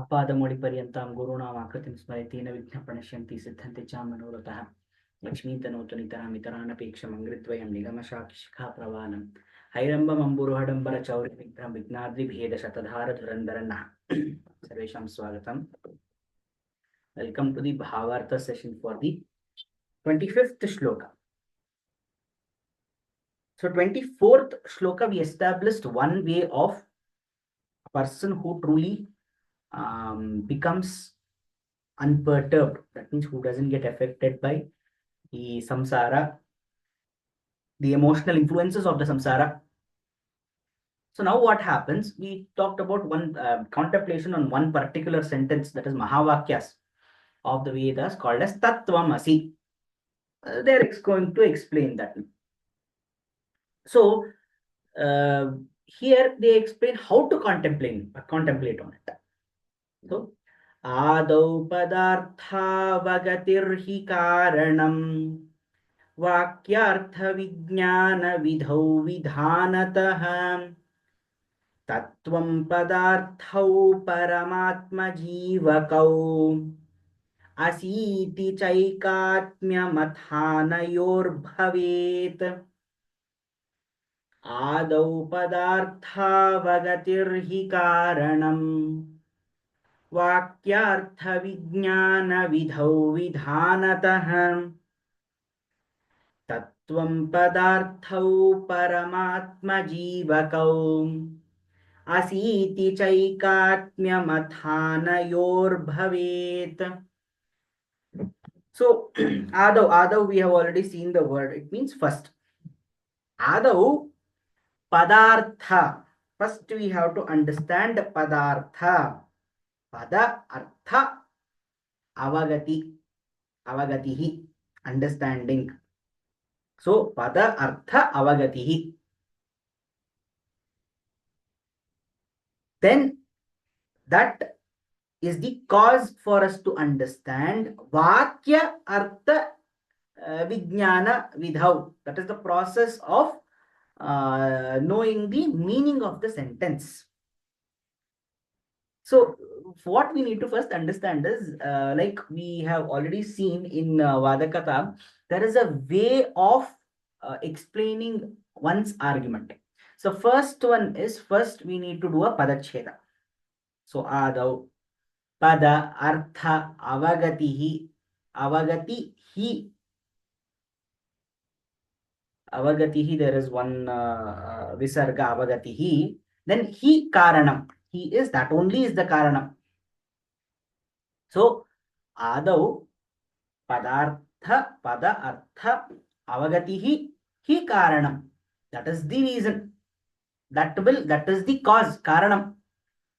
आपादमौलिपर्यन्तां गुरूणामाकृतिं स्मरेतेन विघ्नप्रणश्यन्ति सिद्धन्ति च मनोरथः लक्ष्मीतनोतु नितरामितरानपेक्षमङ्घ्रिद्वयं निगमशाखिशिखाप्रवालं हैरम्बमम्बुरुहडम्बरचौर्यविघ्नं विघ्नाद्रिभेदशतधारधुरन्धरन्नः सर्वेषां स्वागतम्. Welcome to the Bhāvārtha session for the 25th shloka. So 24th shloka we established one way of a person who truly becomes unperturbed. That means who doesn't get affected by the samsara, the emotional influences of the samsara. So now what happens? We talked about one contemplation on one particular sentence, that is Mahavakyas of the Vedas, called as Tattvamasi. They're going to explain that. So here they explain how to contemplate on it. So Adau padarthavagatirhi karanam वाक्यार्थविज्ञानविधौ विधानतः तत्त्वं पदार्थौ परमात्मजीवकौ असीति चैकात्म्यमथानयोर्भवेत्. आदौ पदार्थावगतिर्हि कारणम् वाक्यार्थविज्ञानविधौ विधानतः तत्त्वं पदार्थौ परमात्मजीवकौ असीति चैकात्म्यमथानयोर्भवेत्. So Adau we have already seen the word. It means first. Adau padartha. First we have to understand padartha. Pada artha avagatihi, understanding. So pada artha avagatihi. Then that is the cause for us to understand Vakya Artha Vijnana Vidhau. That is the process of knowing the meaning of the sentence. So what we need to first understand is, like we have already seen in Vadakata, there is a way of explaining one's argument. So first one is, first we need to do a padacheda. So Adau pada artha avagatihi, avagatihi, there is one visarga avagatihi, then hi karanam, he is, that only is the karanam. So adau padartha pada artha avagatihi hi karanam, that is the reason, that is the cause, karanam,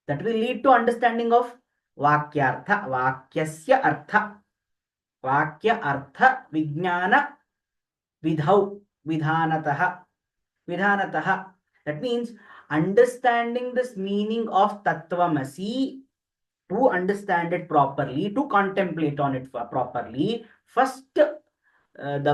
that will lead to understanding of vakyartha, vakyasya artha, vakya artha vijnana vidhau vidhanataha. That means understanding this meaning of tattvamasi, to understand it properly, to contemplate on it properly, first the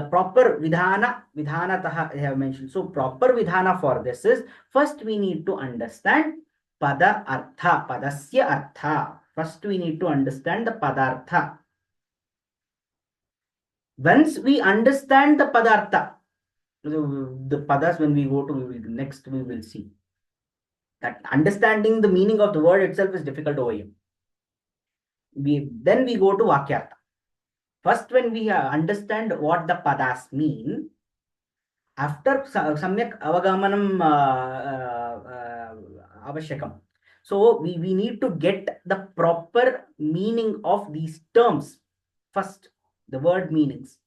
proper vidhanataha I have mentioned. So proper vidhana for this is, first we need to understand pada artha, padasya artha. First we need to understand the padartha. Once we understand the padartha, the padas, when we go to next, we will see that understanding the meaning of the word itself is difficult over here. Then we go to vakyartha. First, when we understand what the padas mean, after samyak avagamanam avashyakam. So we need to get the proper meaning of these terms. First, the word meanings.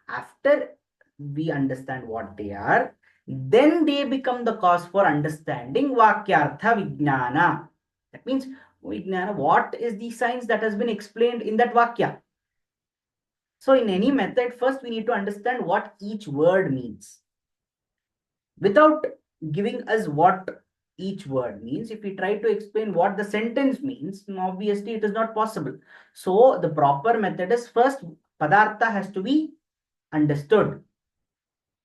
After we understand what they are, then they become the cause for understanding vakyartha vijnana. That means vijnana, what is the science that has been explained in that vakya. So in any method, first we need to understand what each word means. Without giving us what each word means, if we try to explain what the sentence means, obviously it is not possible. So the proper method is, first padartha has to be understood.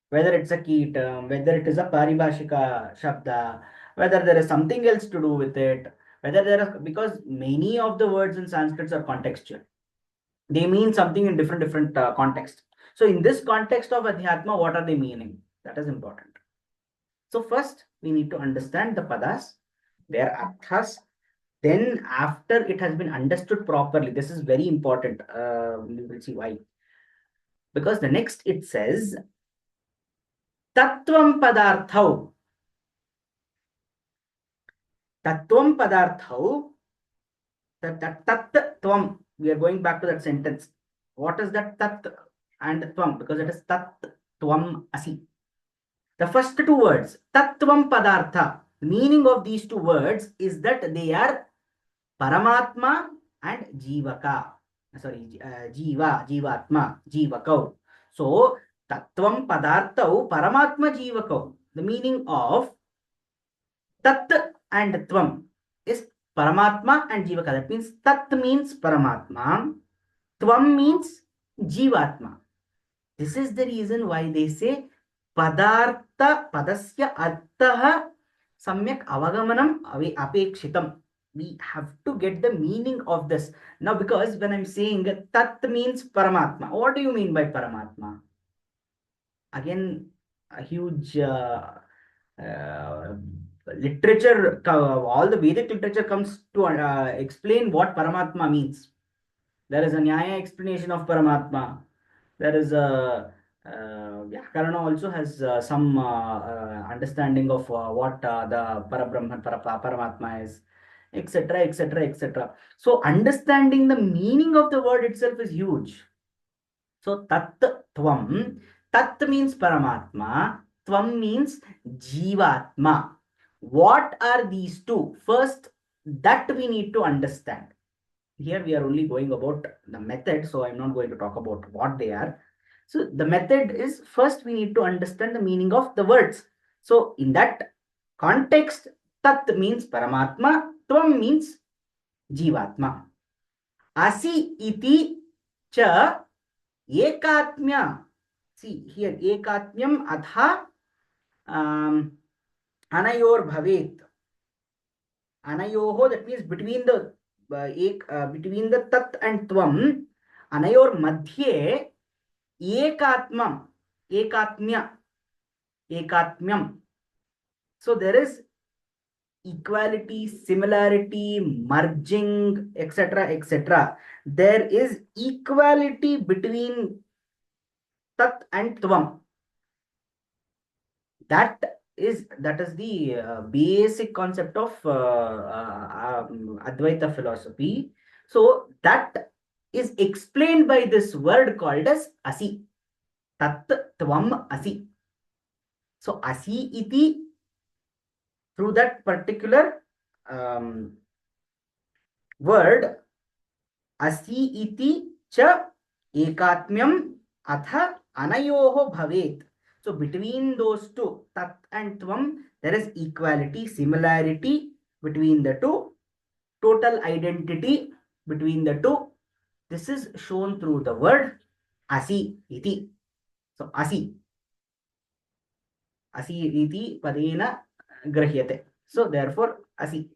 Whether it's a key term, whether it is a paribhashika shabda, whether there is something else to do with it, Whether there are, because many of the words in Sanskrit are contextual. They mean something in different context. So in this context of Adhyatma, what are they meaning? That is important. So first, we need to understand the padas, their arthas. Then after it has been understood properly, this is very important. We will see why. Because the next it says, Tattvam padarthau. Tattvam padarthau. Tat. We are going back to that sentence. What is that tat and tvam? Because it is tat tvam asi. The first two words, tattvam padartha. The meaning of these two words is that they are Paramatma and Jivaka. Sorry, Jivatma, Jivakau. So, Tattvam Padarthau, Paramatma Jivakau. The meaning of Tat and Tvam is Paramatma and Jivaka. That means Tat means Paramatma, Tvam means Jivatma. This is the reason why they say Padartha Padasya Arthaha Samyak Avagamanam Apekshitam. We have to get the meaning of this. Now, because when I'm saying Tat means Paramatma, what do you mean by Paramatma? Again, a huge literature, all the Vedic literature comes to explain what Paramatma means. There is a Nyaya explanation of Paramatma. There is a Karana also has some understanding of what the Parabrahman, Paramatma is, etc., etc., etc. So understanding the meaning of the word itself is huge. So tat tvam, tat means Paramatma, tvam means Jivatma. What are these two? First, that we need to understand. Here we are only going about the method, so I'm not going to talk about what they are. So the method is, first we need to understand the meaning of the words. So in that context, tat means Paramatma, tvam means Jivatma. Asi iti cha ekatmya. See here, ekatmyam atha anayor bhavet. Anayoho, that means between the between the tat and tvam, anayor madhye ekatmam, ekatmya, ekatmyam. So there is equality, similarity, merging, etc., etc. There is equality between tat and tvam. That is the basic concept of Advaita philosophy. So that is explained by this word called as asi. Tat tvam asi. So asi iti, through that particular word, asi iti cha ekatmyam atha anayoho bhavet. So between those two, tat and tvam, there is equality, similarity between the two, total identity between the two. This is shown through the word asi iti. So asi iti padena grahyate. So therefore asi.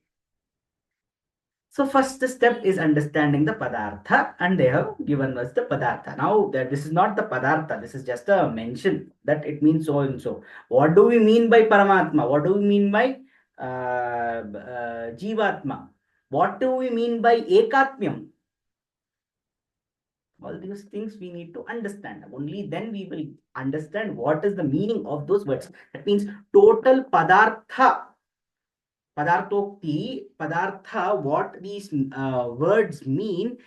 So first step is understanding the padartha, and they have given us the padartha. Now that this is not the padartha, this is just a mention that it means so and so. What do we mean by Paramatma? What do we mean by Jivatma? What do we mean by Ekatmyam? All these things we need to understand. Only then we will understand what is the meaning of those words. That means total padartha. Padarthokti, padartha, what these words mean,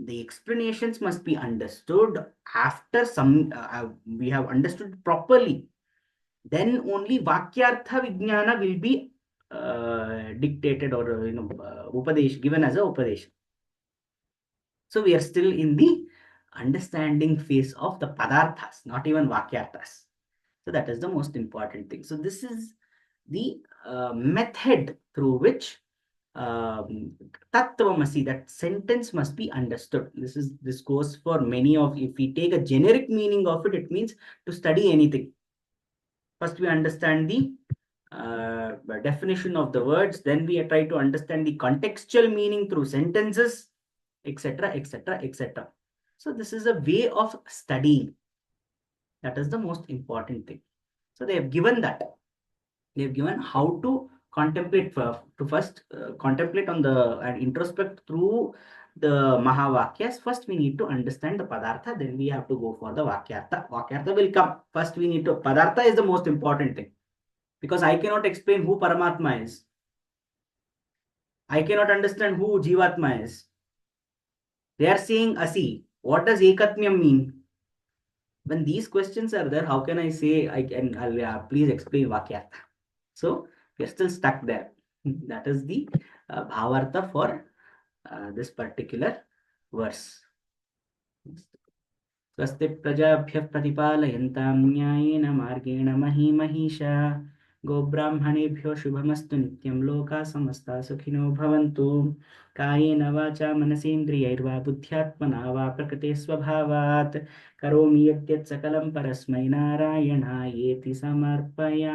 the explanations must be understood after some, we have understood properly. Then only Vakyartha Vijnana will be dictated or, Upadesh, given as a Upadesh. So we are still in the understanding phase of the Padarthas, not even Vakyarthas. So that is the most important thing. So this is the method through which Tattvamasi, that sentence must be understood. This goes for many of, if we take a generic meaning of it, it means to study anything. First we understand the definition of the words, then we try to understand the contextual meaning through sentences, etc., etc., etc. So this is a way of studying. That is the most important thing. So they have given that. They have given how to contemplate to first contemplate on the and introspect through the Mahavakyas. First, we need to understand the Padartha. Then we have to go for the Vakyartha. Vakyartha will come. First, we need to Padartha is the most important thing, because I cannot explain who Paramatma is. I cannot understand who Jivatma is. They are saying Asi. What does Ekatmyam mean? When these questions are there, how can I say please explain Vakyartha? So we are still stuck there. That is the Bhāvārtha for this particular verse. स्वस्ति प्रजाभ्यः प्रतिपालयन्तां न्यायेन मार्गेण महीमहीषा गोब्राह्मणेभ्यो शुभमस्तु नित्यं लोकाः समस्ताः सुखिनो भवन्तु कायेन वाचा मनसेन्द्रियैर्वा बुद्ध्यात्मना वा प्रकृते स्वभावात् करोमि यद्यत् सकलं परस्मै नारायणायेति समर्पयामि।